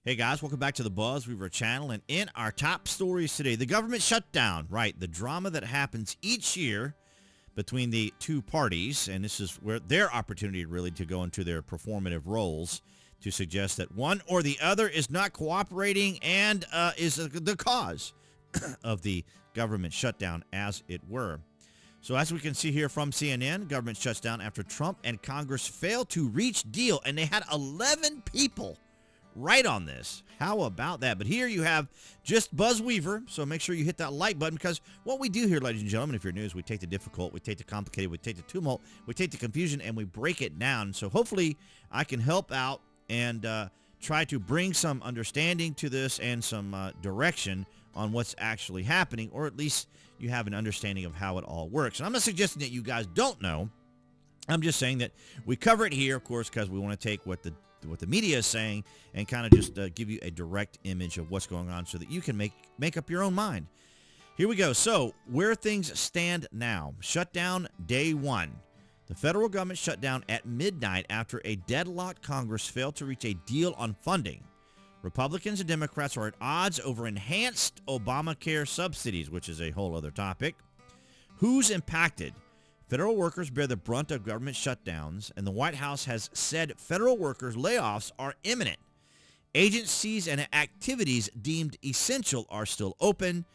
Hey guys, welcome back to the BuzWeaver channel, and in our top stories today, the government shutdown, right, the drama that happens each year between the two parties, and this is where their opportunity really to go into their performative roles to suggest that one or the other is not cooperating and is the cause of the government shutdown, as it were. So as we can see here from CNN, government shuts down after Trump and Congress failed to reach deal, and they had 11 people right on this. How about that? But here you have just BuzWeaver, so make sure you hit that like button, because what we do here, ladies and gentlemen, if you're new, is we take the difficult, we take the complicated, we take the tumult, we take the confusion, and we break it down. So hopefully I can help out and try to bring some understanding to this and some direction on what's actually happening, or at least you have an understanding of how it all works. And I'm not suggesting that you guys don't know. I'm just saying that we cover it here, of course, because we want to take what the media is saying and kind of just give you a direct image of what's going on so that you can make up your own mind. Here we go. So where things stand now. Shutdown day one. The federal government shut down at midnight after a deadlocked Congress failed to reach a deal on funding. Republicans and Democrats are at odds over enhanced Obamacare subsidies, which is a whole other topic. Who's impacted? Federal workers bear the brunt of government shutdowns, and the White House has said federal workers' layoffs are imminent. Agencies and activities deemed essential are still open,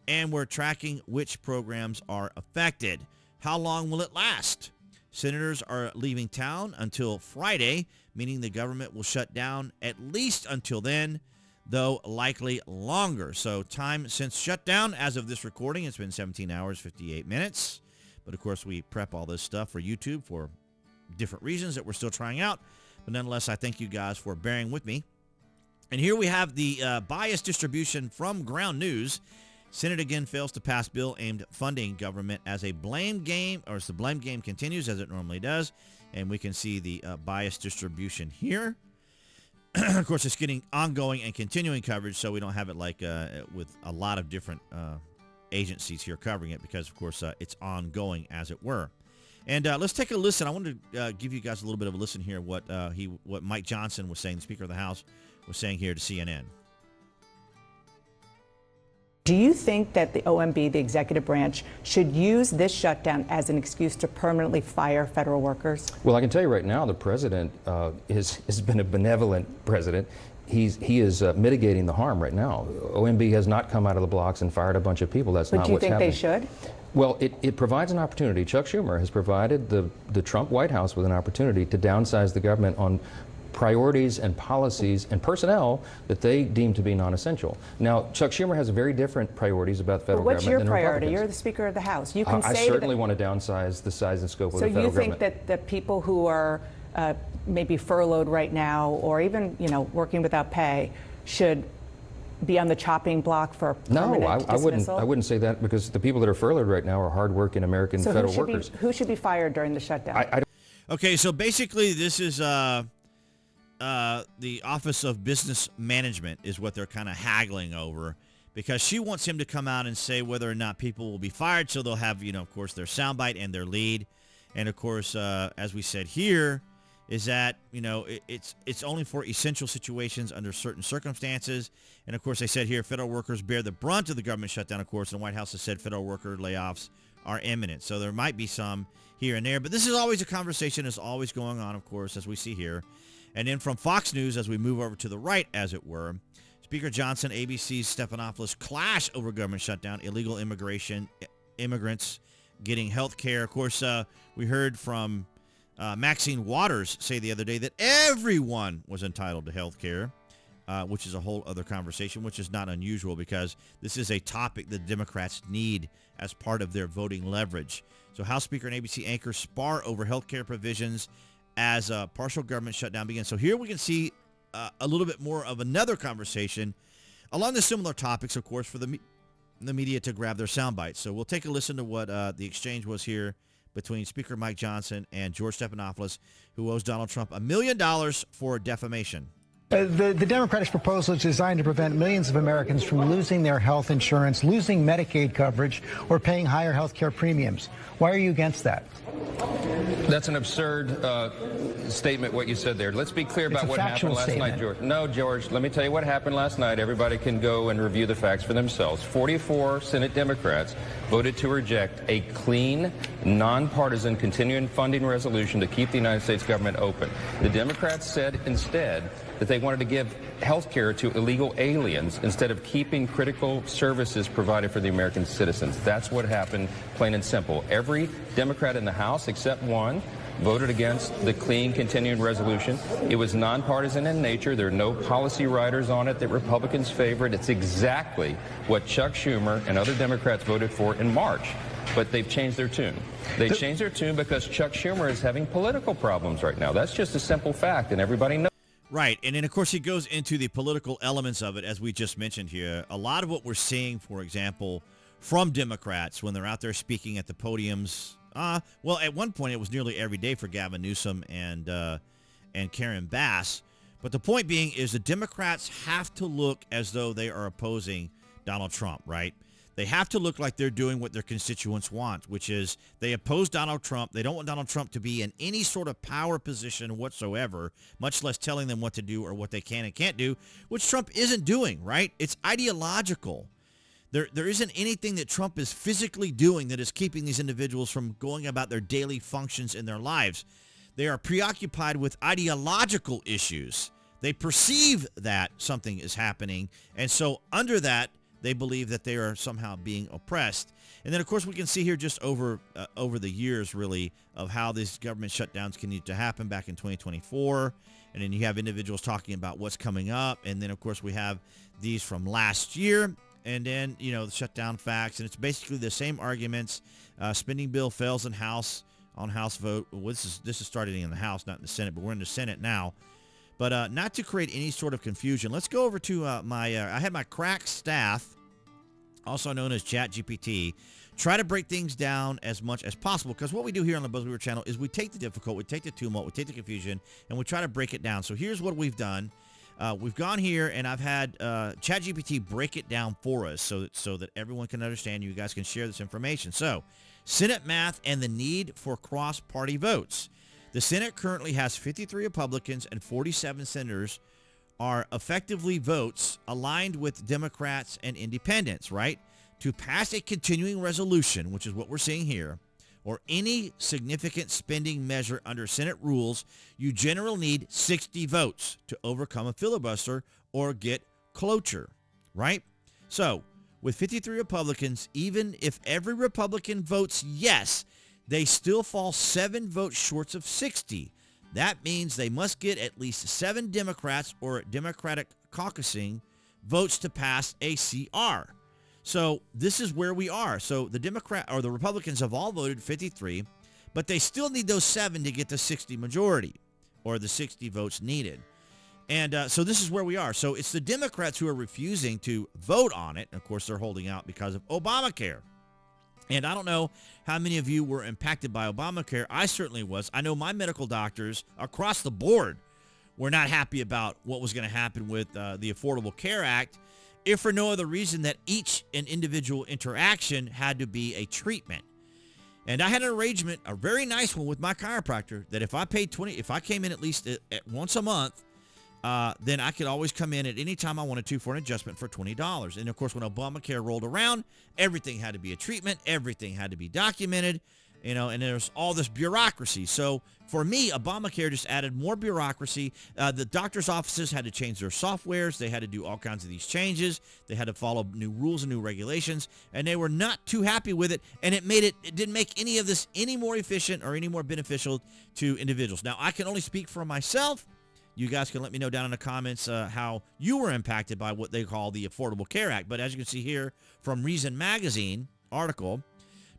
and we're tracking which programs are affected. How long will it last? Senators are leaving town until Friday, meaning the government will shut down at least until then, though likely longer. So time since shutdown, as of this recording, it's been 17 hours, 58 minutes. But, of course, we prep all this stuff for YouTube for different reasons that we're still trying out. But nonetheless, I thank you guys for bearing with me. And here we have the bias distribution from Ground News. Senate again fails to pass bill aimed funding government as a blame game, or as the blame game continues as it normally does. And we can see the bias distribution here. Of course, it's getting ongoing and continuing coverage, so we don't have it like with a lot of different agencies here covering it, because of course it's ongoing, as it were. And let's take a listen. I wanted to give you guys a little bit of a listen here what Mike Johnson was saying, the Speaker of the House was saying here to CNN. Do you think that the OMB, the executive branch, should use this shutdown as an excuse to permanently fire federal workers? Well, I can tell you right now, the president has been a benevolent president. He is mitigating the harm right now. OMB has not come out of the blocks and fired a bunch of people. That's not what's happening. But do you think they should? Well, it provides an opportunity. Chuck Schumer has provided the Trump White House with an opportunity to downsize the government on priorities and policies and personnel that they deem to be non-essential. Now, Chuck Schumer has very different priorities about the federal government than What's your priority? Republicans. You're the Speaker of the House. You can say I certainly want to downsize the size and scope of the federal government. So you think that people who are maybe furloughed right now, or even working without pay, should be on the chopping block for permanent dismissal? I wouldn't say that, because the people that are furloughed right now are hardworking American federal workers. Who should be fired during the shutdown? Okay, so basically this is the Office of Business Management is what they're kind of haggling over, because she wants him to come out and say whether or not people will be fired, so they'll have, of course, their soundbite and their lead. And of course, as we said here, is that, it's only for essential situations under certain circumstances. And of course, they said here, federal workers bear the brunt of the government shutdown, of course, and the White House has said federal worker layoffs are imminent. So there might be some here and there, but this is always a conversation that's always going on, of course, as we see here. And then from Fox News, as we move over to the right, as it were, Speaker Johnson, ABC's Stephanopoulos clash over government shutdown, illegal immigration, immigrants getting health care. Of course, we heard from Maxine Waters say the other day that everyone was entitled to health care, which is a whole other conversation, which is not unusual, because this is a topic that Democrats need as part of their voting leverage. So House Speaker and ABC anchor spar over health care provisions as a partial government shutdown begins. So here we can see a little bit more of another conversation along the similar topics, of course, for the media to grab their sound bites. So we'll take a listen to what the exchange was here between Speaker Mike Johnson and George Stephanopoulos, who owes Donald Trump $1 million for defamation. The Democrats' proposal is designed to prevent millions of Americans from losing their health insurance, losing Medicaid coverage, or paying higher health care premiums. Why are you against that? That's an absurd statement, what you said there. Let's be clear about what happened last night, George. No, George, let me tell you what happened last night. Everybody can go and review the facts for themselves. 44 Senate Democrats voted to reject a clean, nonpartisan, continuing funding resolution to keep the United States government open. The Democrats said instead that they wanted to give health care to illegal aliens instead of keeping critical services provided for the American citizens. That's what happened, plain and simple. Every Democrat in the House, except one, voted against the clean continuing resolution. It was nonpartisan in nature. There are no policy riders on it that Republicans favored. It's exactly what Chuck Schumer and other Democrats voted for in March. But they've changed their tune. They changed their tune because Chuck Schumer is having political problems right now. That's just a simple fact, and everybody knows. Right. And then, of course, he goes into the political elements of it, as we just mentioned here. A lot of what we're seeing, for example, from Democrats when they're out there speaking at the podiums, well, at one point it was nearly every day for Gavin Newsom and Karen Bass. But the point being is the Democrats have to look as though they are opposing Donald Trump, right? They have to look like they're doing what their constituents want, which is they oppose Donald Trump. They don't want Donald Trump to be in any sort of power position whatsoever, much less telling them what to do or what they can and can't do, which Trump isn't doing, right? It's ideological. There isn't anything that Trump is physically doing that is keeping these individuals from going about their daily functions in their lives. They are preoccupied with ideological issues. They perceive that something is happening, and so under that, they believe that they are somehow being oppressed. And then, of course, we can see here just over the years, really, of how these government shutdowns continue to happen back in 2024. And then you have individuals talking about what's coming up. And then, of course, we have these from last year. And then, you know, the shutdown facts. And it's basically the same arguments. Spending bill fails in House on House vote. Well, this is starting in the House, not in the Senate, but we're in the Senate now. But not to create any sort of confusion, let's go over to I had my crack staff, also known as ChatGPT, try to break things down as much as possible, because what we do here on the BuzWeaver channel is we take the difficult, we take the tumult, we take the confusion, and we try to break it down. So here's what we've done. We've gone here, and I've had ChatGPT break it down for us so that everyone can understand. You guys can share this information. So, Senate math and the need for cross-party votes. The Senate currently has 53 Republicans and 47 senators are effectively votes aligned with Democrats and independents, right? To pass a continuing resolution, which is what we're seeing here, or any significant spending measure under Senate rules, you generally need 60 votes to overcome a filibuster or get cloture, right? So, with 53 Republicans, even if every Republican votes yes, they still fall 7 votes short of 60. That means they must get at least 7 Democrats or Democratic caucusing votes to pass a CR. So this is where we are. So the Republicans have all voted 53, but they still need those 7 to get the 60 majority, or the 60 votes needed. And so this is where we are. So it's the Democrats who are refusing to vote on it. And of course, they're holding out because of Obamacare. And I don't know how many of you were impacted by Obamacare. I certainly was. I know my medical doctors across the board were not happy about what was going to happen with the Affordable Care Act, if for no other reason that each and individual interaction had to be a treatment. And I had an arrangement, a very nice one with my chiropractor, that if I paid if I came in at least once a month, then I could always come in at any time I wanted to for an adjustment for $20. And, of course, when Obamacare rolled around, everything had to be a treatment. Everything had to be documented, you know, and there's all this bureaucracy. So, for me, Obamacare just added more bureaucracy. The doctor's offices had to change their softwares. They had to do all kinds of these changes. They had to follow new rules and new regulations, and they were not too happy with it, and it didn't make any of this any more efficient or any more beneficial to individuals. Now, I can only speak for myself. You guys can let me know down in the comments how you were impacted by what they call the Affordable Care Act. But as you can see here from Reason Magazine article,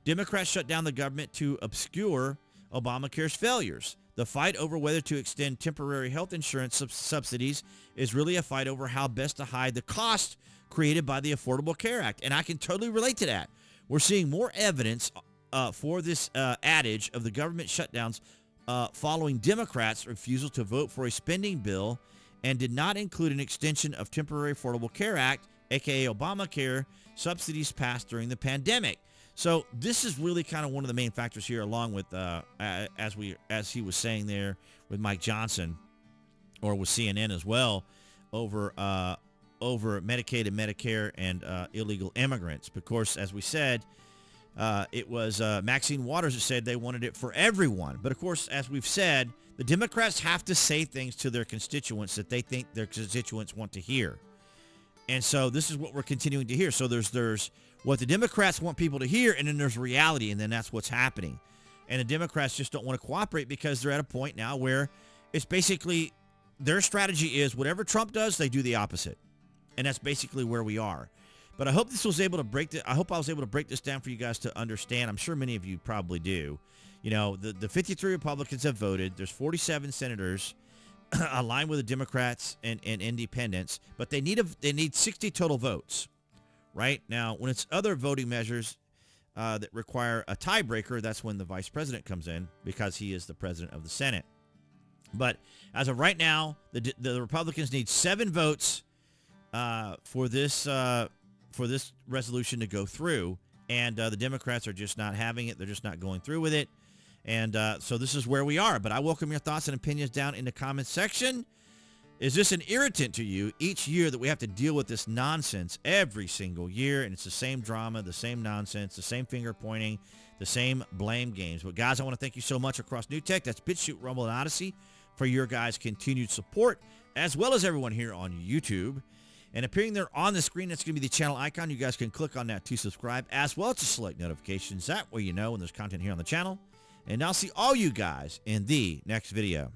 Democrats shut down the government to obscure Obamacare's failures. The fight over whether to extend temporary health insurance subsidies is really a fight over how best to hide the cost created by the Affordable Care Act. And I can totally relate to that. We're seeing more evidence for this adage of the government shutdowns following Democrats' refusal to vote for a spending bill and did not include an extension of temporary Affordable Care Act, a.k.a. Obamacare, subsidies passed during the pandemic. So this is really kind of one of the main factors here, along with as he was saying there with Mike Johnson, or with CNN as well, over Medicaid and Medicare and illegal immigrants. Of course, as we said, it was Maxine Waters that said they wanted it for everyone. But of course, as we've said, the Democrats have to say things to their constituents that they think their constituents want to hear. And so this is what we're continuing to hear. So there's what the Democrats want people to hear, and then there's reality, and then that's what's happening. And the Democrats just don't want to cooperate because they're at a point now where it's basically their strategy is whatever Trump does, they do the opposite. And that's basically where we are. But I hope I was able to break this down for you guys to understand. I'm sure many of you probably do. You know, the 53 Republicans have voted. There's 47 senators aligned with the Democrats and independents, but they need 60 total votes. Right now, when it's other voting measures that require a tiebreaker, that's when the vice president comes in because he is the president of the Senate. But as of right now, the Republicans need 7 votes for this resolution to go through, and the Democrats are just not having it. They're just not going through with it. And so this is where we are. But I welcome your thoughts and opinions down in the comments section. Is this an irritant to you each year that we have to deal with this nonsense every single year? And it's the same drama, the same nonsense, the same finger pointing, the same blame games. But guys, I want to thank you so much across New Tech. That's BitChute, Rumble, and Odyssey for your guys' continued support, as well as everyone here on YouTube. And appearing there on the screen, that's going to be the channel icon. You guys can click on that to subscribe, as well as to select notifications. That way you know when there's content here on the channel. And I'll see all you guys in the next video.